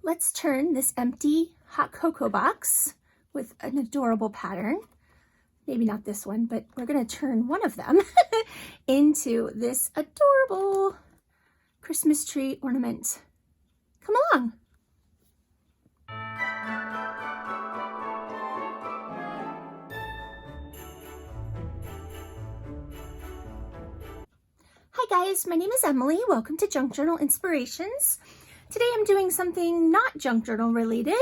let's turn this empty hot cocoa box with an adorable pattern, maybe not this one, but we're going to turn one of them into this adorable Christmas tree ornament. Come along. Hi guys, my name is Emily. Welcome to Junk Journal Inspirations. Today I'm doing something not junk journal related.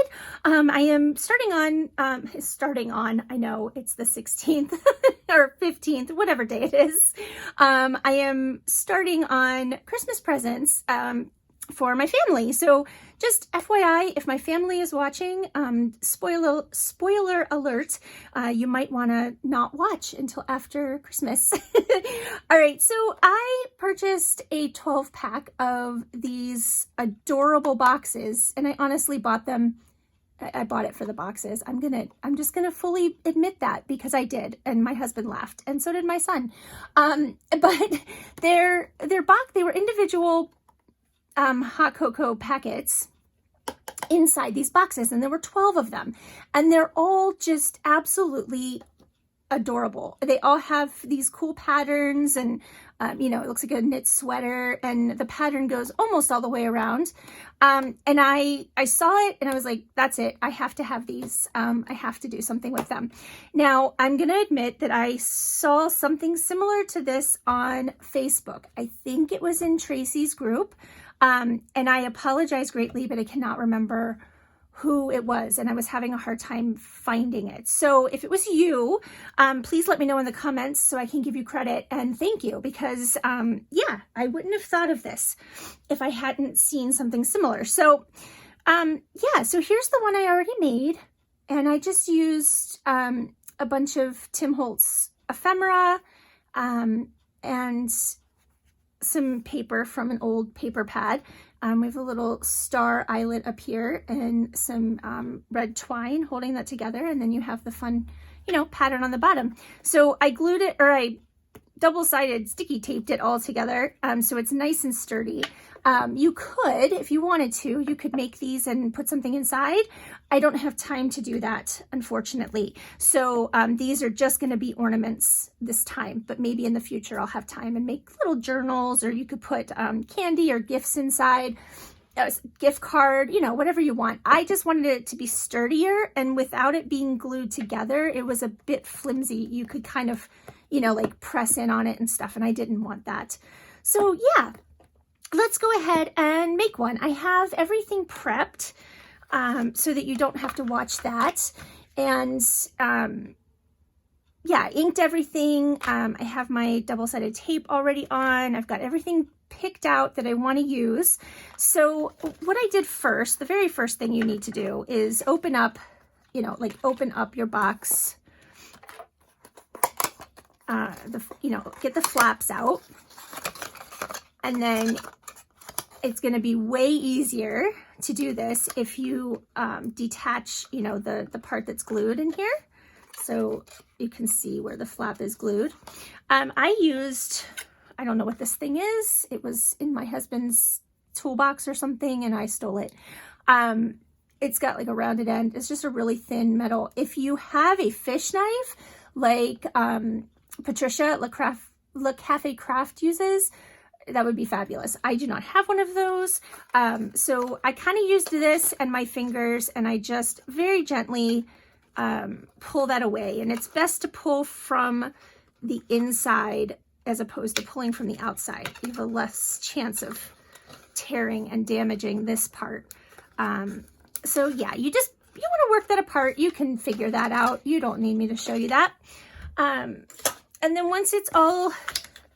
I am starting on, I know it's the 16th or 15th, whatever day it is. I am starting on Christmas presents for my family. So just FYI, if my family is watching, spoiler alert, you might want to not watch until after Christmas. All right, so I purchased a 12-pack of these adorable boxes, and I honestly bought them. I bought it for the boxes. I'm just gonna fully admit that because I did, and my husband laughed, and so did my son. But they were individual hot cocoa packets inside these boxes, and there were 12 of them, and they're all just absolutely adorable. They all have these cool patterns, and you know, it looks like a knit sweater, and the pattern goes almost all the way around. And I saw it and I was like, that's it, I have to have these. I have to do something with them. Now I'm gonna admit that I saw something similar to this on Facebook. I think it was in Tracie's group. And I apologize greatly, but I cannot remember who it was, and I was having a hard time finding it. So if it was you, please let me know in the comments so I can give you credit and thank you, because yeah, I wouldn't have thought of this if I hadn't seen something similar. So yeah, so here's the one I already made, and I just used a bunch of Tim Holtz ephemera and some paper from an old paper pad. We have a little star eyelet up here and some red twine holding that together, and then you have the fun, you know, pattern on the bottom. So I glued it, or I double-sided sticky taped it all together, so it's nice and sturdy. You could, if you wanted to, you could make these and put something inside. I don't have time to do that, unfortunately. So these are just going to be ornaments this time, but maybe in the future I'll have time and make little journals, or you could put candy or gifts inside, a gift card, you know, whatever you want. I just wanted it to be sturdier, and without it being glued together, it was a bit flimsy. You could kind of, you know, like press in on it and stuff, and I didn't want that. So yeah, let's go ahead and make one. I have everything prepped so that you don't have to watch that. And yeah, inked everything. I have my double-sided tape already on. I've got everything picked out that I want to use. So what I did first, the very first thing you need to do is open up, you know, like open up your box. You know, get the flaps out, and then it's going to be way easier to do this if you detach, you know, the part that's glued in here, so you can see where the flap is glued. I used, I don't know what this thing is. It was in my husband's toolbox or something, and I stole it. It's got like a rounded end. It's just a really thin metal. If you have a fish knife, like Patricia Le Cafe Craft uses, that would be fabulous. I do not have one of those. So I kind of used this and my fingers, and I just very gently pull that away. And it's best to pull from the inside as opposed to pulling from the outside. You have a less chance of tearing and damaging this part. So yeah, you want to work that apart. You can figure that out. You don't need me to show you that. And then once it's all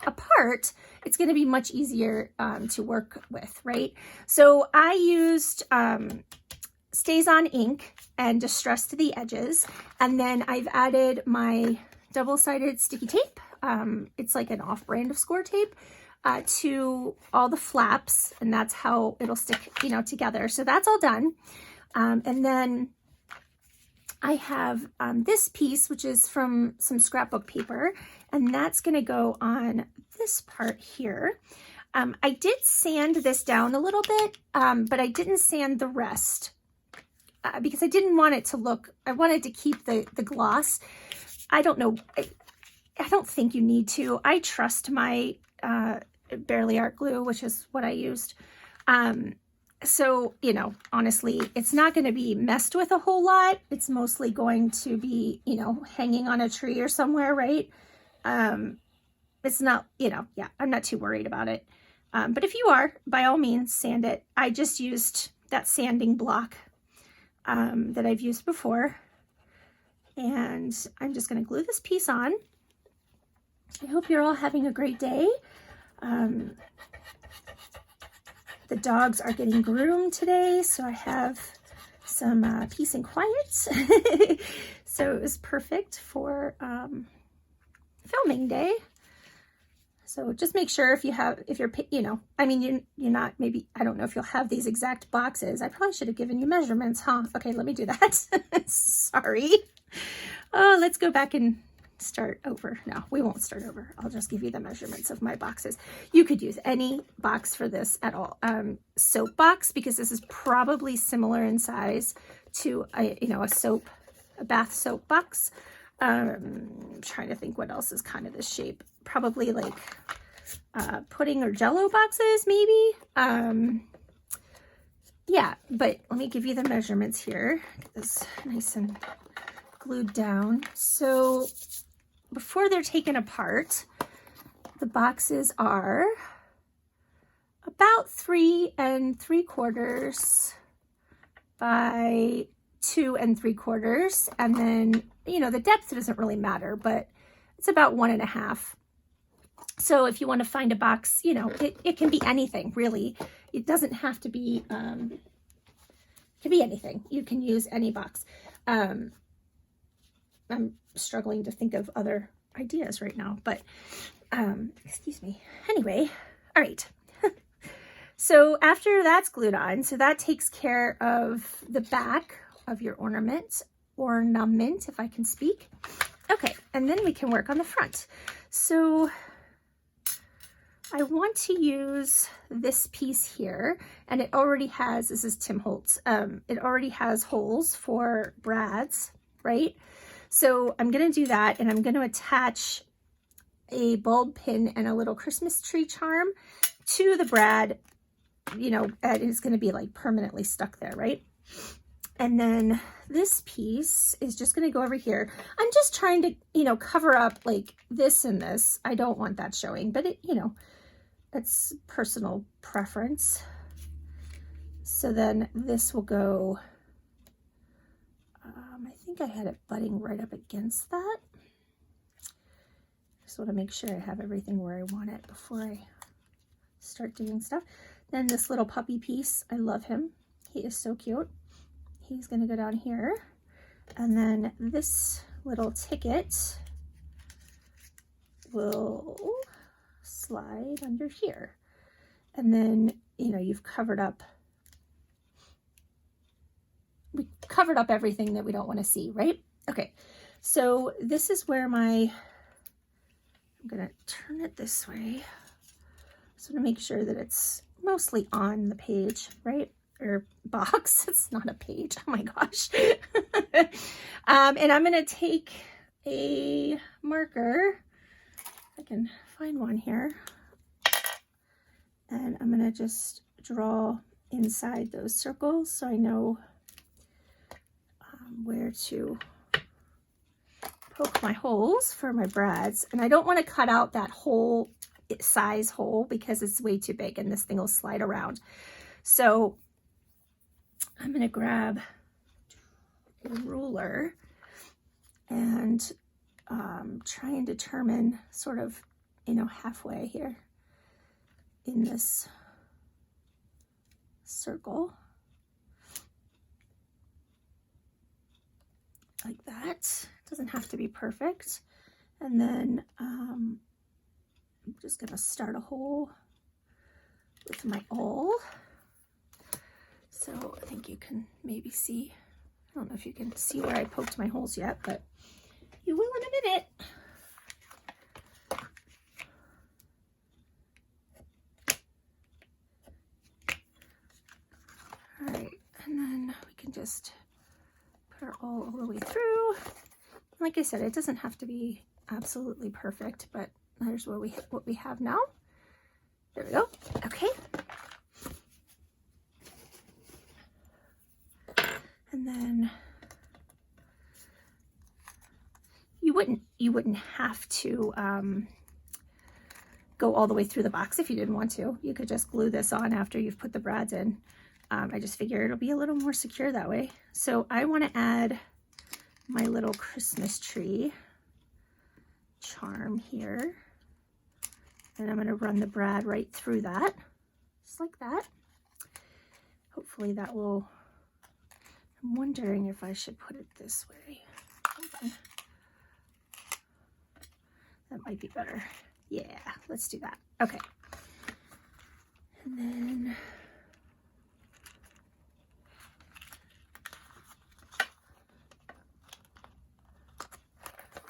apart, it's going to be much easier to work with, right? So I used Stays On ink and distressed the edges, and then I've added my double-sided sticky tape. It's like an off-brand of Score tape to all the flaps, and that's how it'll stick, you know, together. So that's all done. And then I have this piece, which is from some scrapbook paper, and that's going to go on this part here. I did sand this down a little bit, but I didn't sand the rest because I didn't want it to look, I wanted to keep the gloss. I don't know, I don't think you need to. I trust my Barely Art glue, which is what I used. So, you know, honestly, it's not going to be messed with a whole lot. It's mostly going to be, you know, hanging on a tree or somewhere, right? It's not, you know, yeah, I'm not too worried about it. But if you are, by all means, sand it. I just used that sanding block that I've used before. And I'm just going to glue this piece on. I hope you're all having a great day. The dogs are getting groomed today, so I have some peace and quiet. So it was perfect for filming day. So just make sure if you're, you know, I mean, you're not, maybe, I don't know if you'll have these exact boxes. I probably should have given you measurements, huh? Okay, let me do that. Sorry. Oh, let's go back and start over. No, we won't start over. I'll just give you the measurements of my boxes. You could use any box for this at all. Soap box, because this is probably similar in size to a bath soap box. I'm trying to think what else is kind of this shape. Probably like pudding or jello boxes, maybe. Yeah, but let me give you the measurements here. Get this nice and glued down. So before they're taken apart, the boxes are about 3 3/4 by 2 3/4, and then, you know, the depth doesn't really matter, but it's about 1 1/2. So if you want to find a box, you know, it can be anything, really. It doesn't have to be, it can be anything. You can use any box. I'm struggling to think of other ideas right now, but excuse me. Anyway, all right. So after that's glued on, so that takes care of the back of your ornament, if I can speak. Okay, and then we can work on the front. So I want to use this piece here, and it already has, this is Tim Holtz, it already has holes for brads, right? So I'm going to do that, and I'm going to attach a bulb pin and a little Christmas tree charm to the brad, you know, and it's going to be like permanently stuck there, right? And then this piece is just going to go over here. I'm just trying to, you know, cover up like this and this. I don't want that showing, but it, you know, it's personal preference. So then this will go, I think I had it butting right up against that. Just want to make sure I have everything where I want it before I start doing stuff. Then this little puppy piece, I love him. He is so cute. He's going to go down here. And then this little ticket will slide under here. And then, you know, you've covered up, we covered up everything that we don't want to see, right? Okay, so this is where I'm going to turn it this way. So to make sure that it's mostly on the page, right? Or box. It's not a page. Oh my gosh. And I'm going to take a marker. If I can find one here. And I'm going to just draw inside those circles so I know where to poke my holes for my brads. And I don't want to cut out that whole size hole because it's way too big and this thing will slide around. So I'm going to grab a ruler and try and determine sort of, you know, halfway here in this circle. Like that. Doesn't have to be perfect. And then I'm just going to start a hole with my awl. So I think you can maybe see, I don't know if you can see where I poked my holes yet, but you will in a minute. can just put her all the way through. Like I said, it doesn't have to be absolutely perfect, but there's what we have now. There we go. Okay. And then you wouldn't have to go all the way through the box if you didn't want to. You could just glue this on after you've put the brads in. I just figure it'll be a little more secure that way. So I want to add my little Christmas tree charm here. And I'm going to run the brad right through that, just like that. Hopefully that will, I'm wondering if I should put it this way. Okay. That might be better. Yeah, let's do that. Okay. And then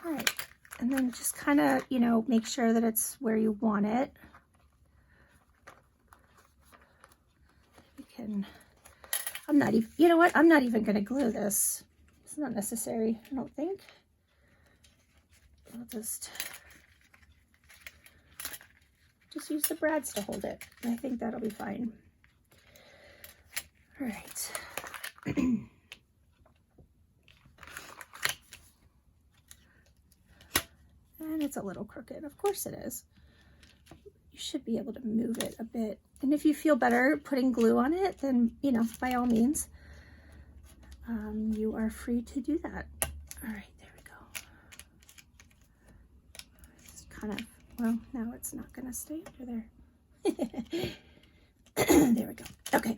all right. And then just kind of, you know, make sure that it's where you want it. You can, I'm not even, you know what? I'm not even going to glue this. It's not necessary, I don't think. I'll just use the brads to hold it. I think that'll be fine. All right. And it's a little crooked. Of course it is. You should be able to move it a bit. And if you feel better putting glue on it, then, you know, by all means, you are free to do that. All right, there we go. It's kind of, well, now it's not going to stay under there. There we go. Okay.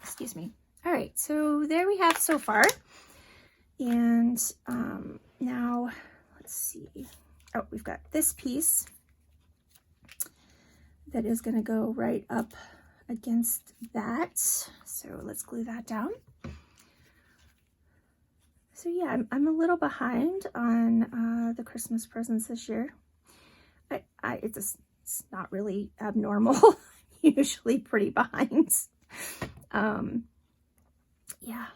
Excuse me. All right, so there we have so far. And now, let's see. Oh, we've got this piece that is going to go right up against that. So let's glue that down. So yeah, I'm a little behind on the Christmas presents this year. It's not really abnormal. Usually pretty behind. Yeah,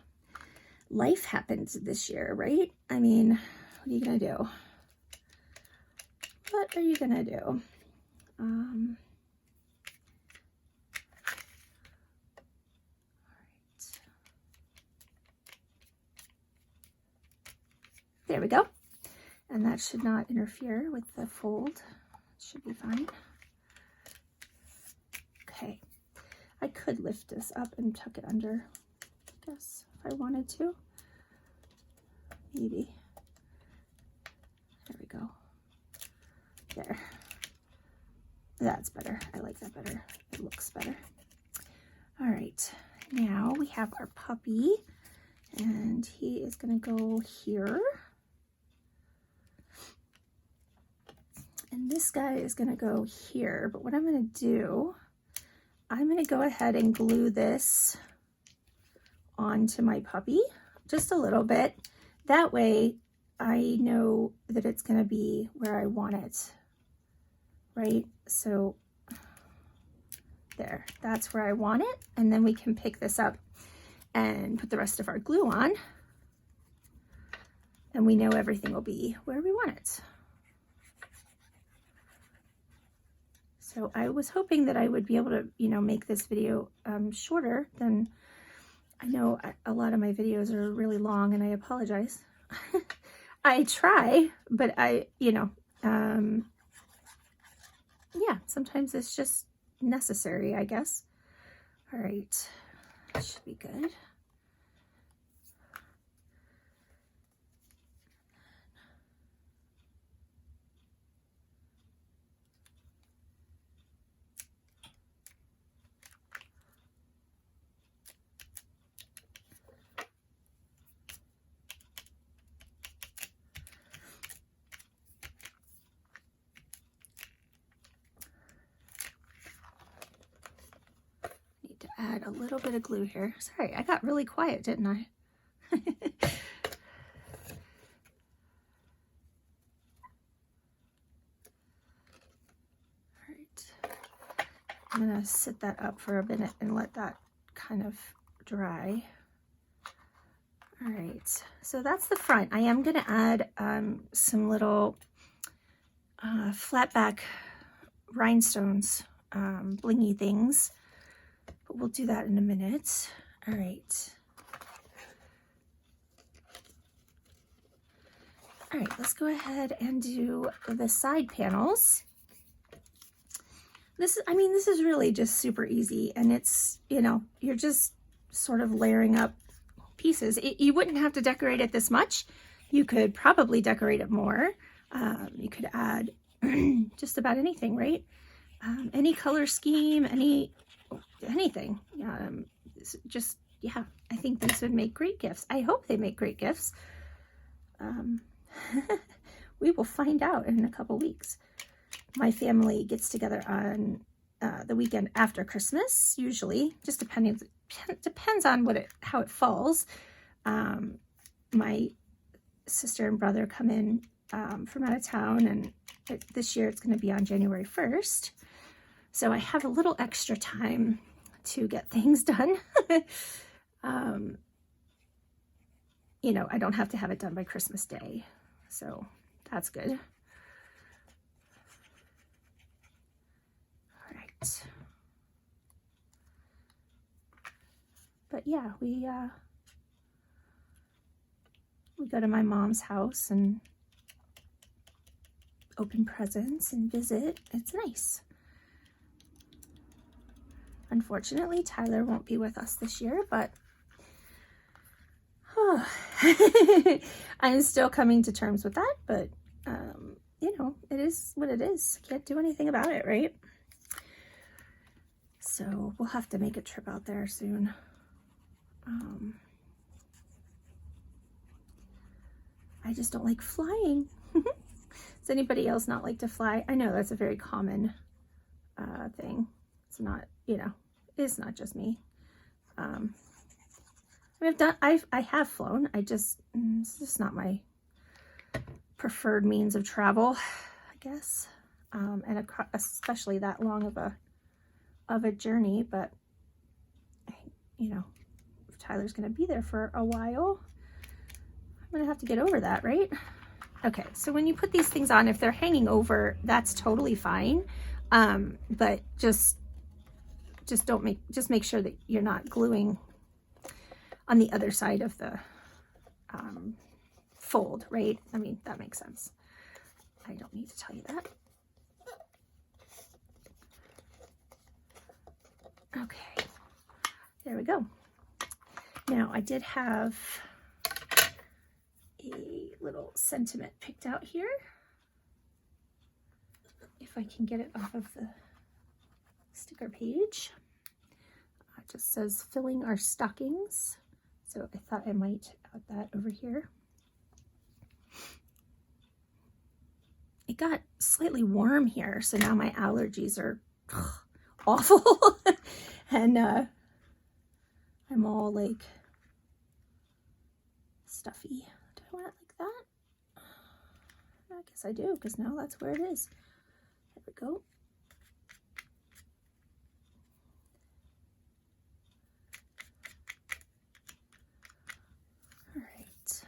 life happened this year, right? I mean, what are you gonna do? What are you gonna do? There we go. And that should not interfere with the fold. It should be fine. Okay. I could lift this up and tuck it under, I guess, if I wanted to. Maybe. There we go. There. That's better. I like that better. It looks better. All right. Now we have our puppy, and he is going to go here. And this guy is going to go here. But what I'm going to do, I'm going to go ahead and glue this onto my puppy just a little bit. That way I know that it's going to be where I want it, right? So there, that's where I want it. And then we can pick this up and put the rest of our glue on. And we know everything will be where we want it. So I was hoping that I would be able to, you know, make this video shorter than, I know a lot of my videos are really long, and I apologize. I try, but yeah, sometimes it's just necessary, I guess. All right, that should be good. Add a little bit of glue here. Sorry, I got really quiet, didn't I? All right. I'm gonna sit that up for a minute and let that kind of dry. All right, so that's the front. I am going to add some little flat back rhinestones, blingy things, but we'll do that in a minute. All right. All right, let's go ahead and do the side panels. This is really just super easy, and it's, you know, you're just sort of layering up pieces. You wouldn't have to decorate it this much. You could probably decorate it more. You could add just about anything, right? Any color scheme, anything. Just, yeah, I think these would make great gifts. I hope they make great gifts. We will find out in a couple weeks. My family gets together on the weekend after Christmas, usually, just depends on how it falls. My sister and brother come in from out of town, and this year it's going to be on January 1st. So I have a little extra time to get things done. You know, I don't have to have it done by Christmas Day, so that's good. All right. But yeah, we go to my mom's house and open presents and visit. It's nice. Unfortunately, Tyler won't be with us this year, but I'm still coming to terms with that, but you know, it is what it is. Can't do anything about it, right? So we'll have to make a trip out there soon. I just don't like flying. Does anybody else not like to fly? I know that's a very common thing. It's not, you know, it's not just me. I have flown. It's just not my preferred means of travel, I guess. And especially that long of a journey. But you know, if Tyler's going to be there for a while, I'm going to have to get over that, right? Okay, so when you put these things on, if they're hanging over, that's totally fine. But just make sure that you're not gluing on the other side of the fold, right? I mean, that makes sense. I don't need to tell you that. Okay, there we go. Now, I did have a little sentiment picked out here. If I can get it off of the sticker page. It just says filling our stockings. So I thought I might add that over here. It got slightly warm here, so now my allergies are awful. And I'm all like stuffy. Do I want it like that? I guess I do, because now that's where it is. There we go. All right.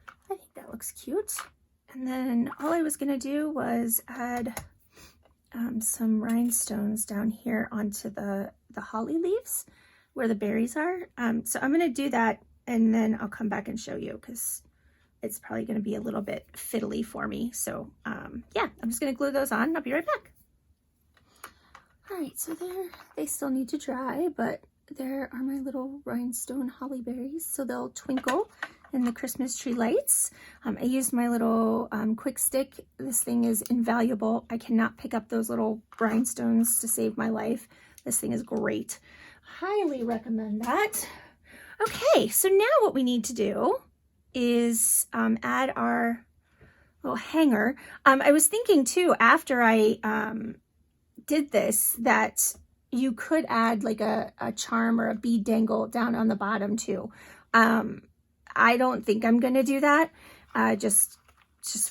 I think that looks cute. And then all I was gonna do was add some rhinestones down here onto the holly leaves where the berries are. So I'm gonna do that, and then I'll come back and show you, because it's probably gonna be a little bit fiddly for me. So yeah, I'm just gonna glue those on. I'll be right back. All right, so they still need to dry, but there are my little rhinestone holly berries, so they'll twinkle in the Christmas tree lights. I used my little quick stick. This thing is invaluable. I cannot pick up those little rhinestones to save my life. This thing is great. Highly recommend that. Okay, so now what we need to do is add our little hanger. I was thinking too, after I did this, that you could add like a charm or a bead dangle down on the bottom too. I don't think I'm going to do that, just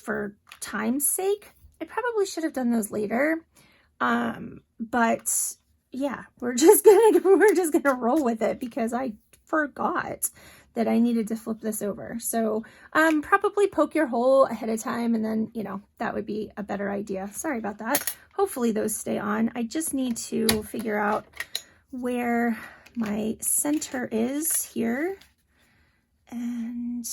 for time's sake. I probably should have done those later. But yeah, we're just gonna roll with it, because I forgot that I needed to flip this over. So probably poke your hole ahead of time, and then, you know, that would be a better idea. Sorry about that. Hopefully those stay on. I just need to figure out where my center is here, and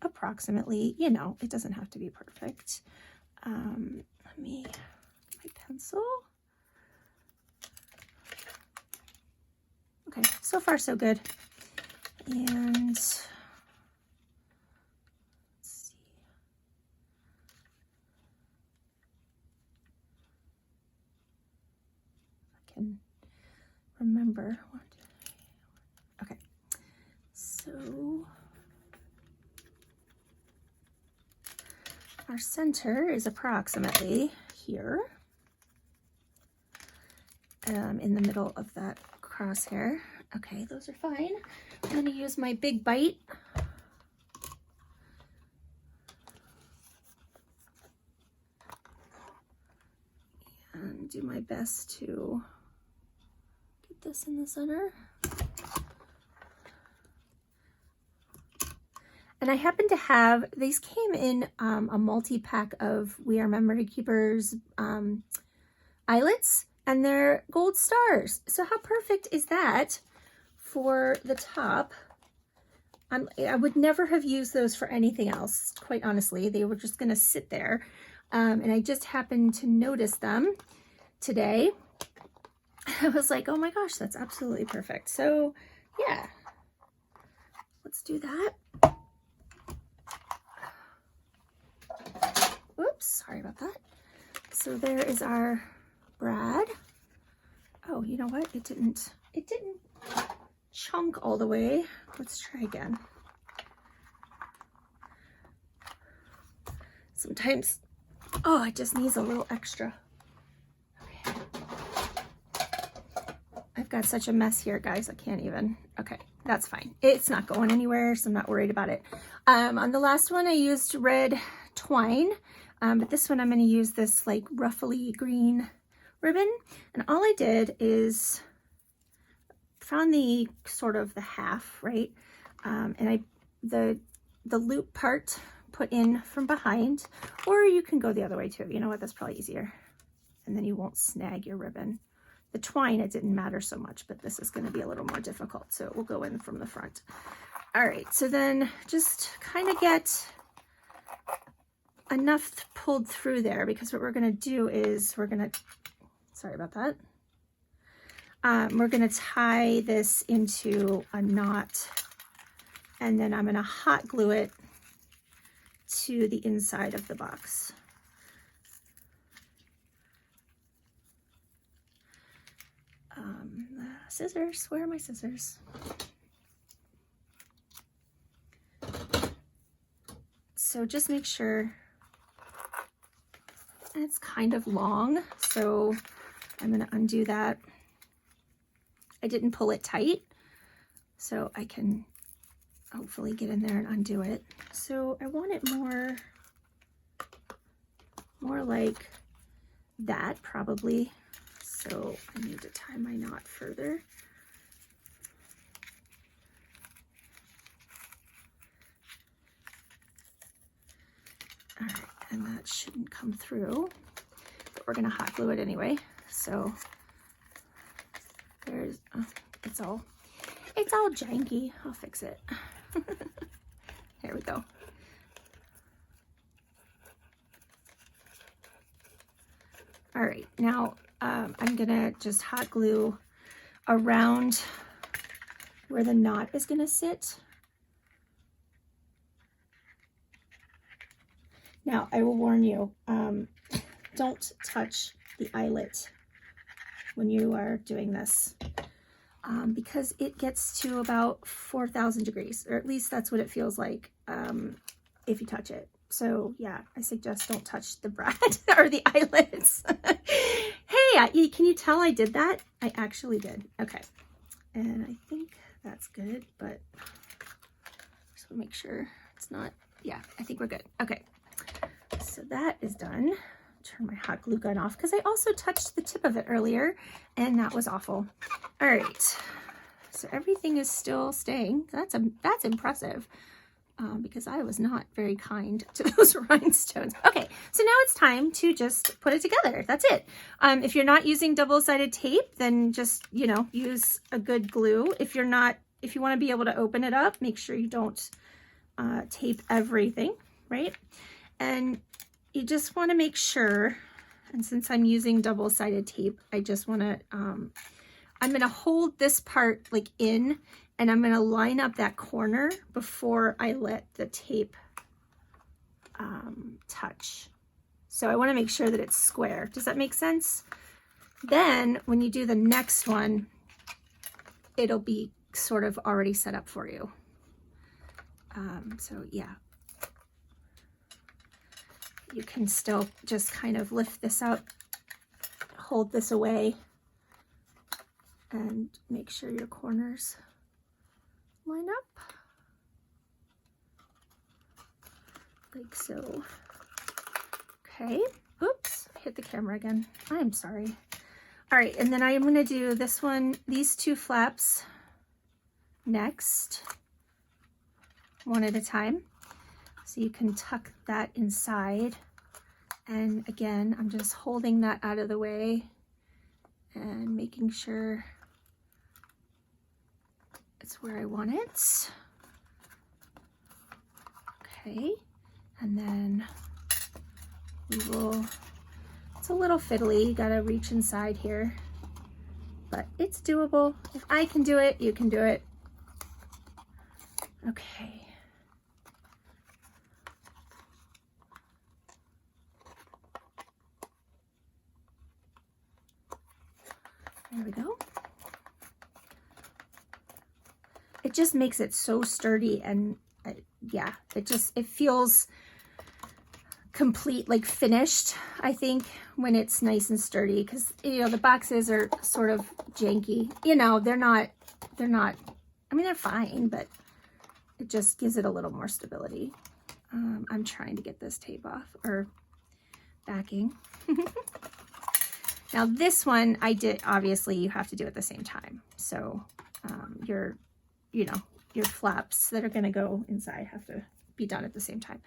approximately, you know, it doesn't have to be perfect. Let me get my pencil. Okay, so far so good. And let's see. I can remember. Okay, so our center is approximately here, in the middle of that crosshair. Okay, those are fine. I'm going to use my big bite. And do my best to get this in the center. And I happen to have, these came in a multi-pack of We Are Memory Keepers eyelets, and they're gold stars. So how perfect is that for the top? I would never have used those for anything else, quite honestly. They were just going to sit there. And I just happened to notice them today. I was like, oh my gosh, that's absolutely perfect. So yeah, let's do that. Oops, sorry about that. So there is our brad. Oh, you know what? It didn't chunk all the way. Let's try again. Sometimes, oh, it just needs a little extra. Okay. I've got such a mess here, guys. I can't even. Okay, that's fine. It's not going anywhere, so I'm not worried about it. On the last one, I used red twine, but this one I'm going to use this like ruffly green ribbon. And all I did is found the sort of the half, right? And the loop part put in from behind, or you can go the other way too. You know what? That's probably easier. And then you won't snag your ribbon. The twine, it didn't matter so much, but this is going to be a little more difficult. So it will go in from the front. All right. So then just kind of get enough pulled through there, because what we're going to do is we're going to, sorry about that. We're going to tie this into a knot, and then I'm going to hot glue it to the inside of the box. Scissors, where are my scissors? So just make sure it's kind of long, so I'm going to undo that. I didn't pull it tight, so I can hopefully get in there and undo it. So I want it more like that, probably. So I need to tie my knot further. All right, and that shouldn't come through, but we're gonna hot glue it anyway. So there's, oh, it's all janky. I'll fix it. There we go. All right, now I'm gonna just hot glue around where the knot is gonna sit. Now I will warn you, don't touch the eyelet when you are doing this, because it gets to about 4,000 degrees, or at least that's what it feels like if you touch it. So yeah, I suggest don't touch the brad or the eyelets. Hey, can you tell I did that? I actually did. Okay. And I think that's good, but just want to make sure it's not, yeah, I think we're good. Okay. So that is done. Turn my hot glue gun off, because I also touched the tip of it earlier and that was awful. All right. so everything is still staying. That's impressive. Because I was not very kind to those rhinestones. Okay, so now it's time to just put it together. That's it. If you're not using double-sided tape, then just, you know, use a good glue. If you want to be able to open it up, make sure you don't tape everything, right? And you just want to make sure, and since I'm using double-sided tape, I just want to, I'm going to hold this part like in, and I'm going to line up that corner before I let the tape touch. So I want to make sure that it's square. Does that make sense? Then when you do the next one, it'll be sort of already set up for you. So yeah. You can still just kind of lift this up, hold this away, and make sure your corners line up like so. Okay, oops, hit the camera again. I'm sorry. All right, and then I am going to do this one, these two flaps next, one at a time. So you can tuck that inside. And again, I'm just holding that out of the way and making sure it's where I want it. Okay, and then we will, it's a little fiddly, you gotta reach inside here, but it's doable. If I can do it, you can do it. Okay. There we go. It just makes it so sturdy, and yeah, it feels complete, like finished, I think, when it's nice and sturdy, because, you know, the boxes are sort of janky. You know, they're not, I mean, they're fine, but it just gives it a little more stability. I'm trying to get this tape off, or backing. Now this one I did, obviously you have to do at the same time. So your flaps that are gonna go inside have to be done at the same time.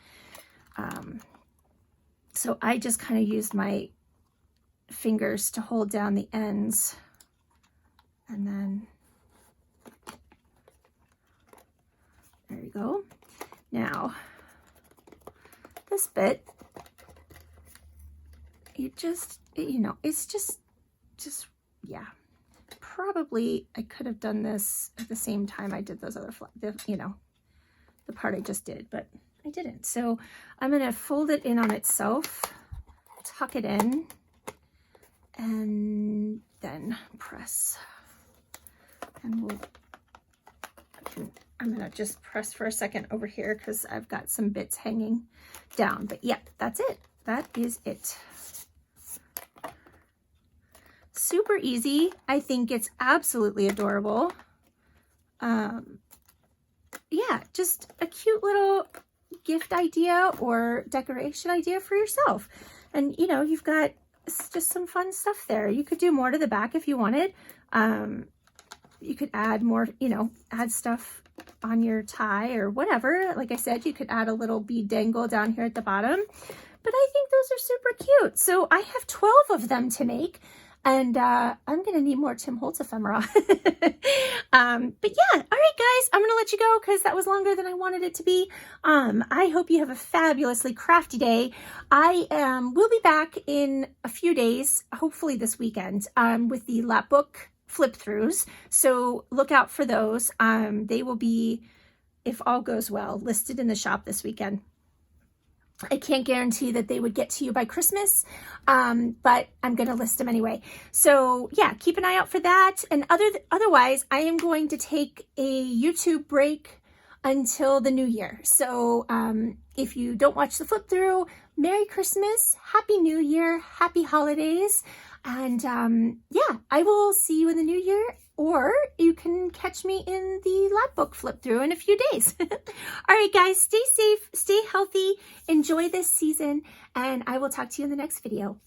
So I just kind of used my fingers to hold down the ends, and then there you go. Now this bit, it's just yeah, probably I could have done this at the same time I did those other the part I just did, but I didn't. So I'm going to fold it in on itself, tuck it in, and then press. And I'm going to just press for a second over here because I've got some bits hanging down. But yeah, that's it. That is it. Super easy. I think it's absolutely adorable. Yeah, just a cute little gift idea or decoration idea for yourself. And you know, you've got just some fun stuff there. You could do more to the back if you wanted. You could add more, add stuff on your tie or whatever. Like I said, you could add a little bead dangle down here at the bottom. But I think those are super cute. So I have 12 of them to make. And I'm going to need more Tim Holtz ephemera. But yeah, all right, guys, I'm going to let you go because that was longer than I wanted it to be. I hope you have a fabulously crafty day. We'll be back in a few days, hopefully this weekend, with the lapbook flip-throughs. So look out for those. They will be, if all goes well, listed in the shop this weekend. I can't guarantee that they would get to you by Christmas, but I'm going to list them anyway. So yeah, keep an eye out for that. And otherwise, I am going to take a YouTube break until the new year. So if you don't watch the flip through, Merry Christmas, Happy New Year, Happy Holidays. And yeah, I will see you in the new year, or you can catch me in the lab book flip through in a few days. All right, guys, stay safe, stay healthy, enjoy this season, and I will talk to you in the next video.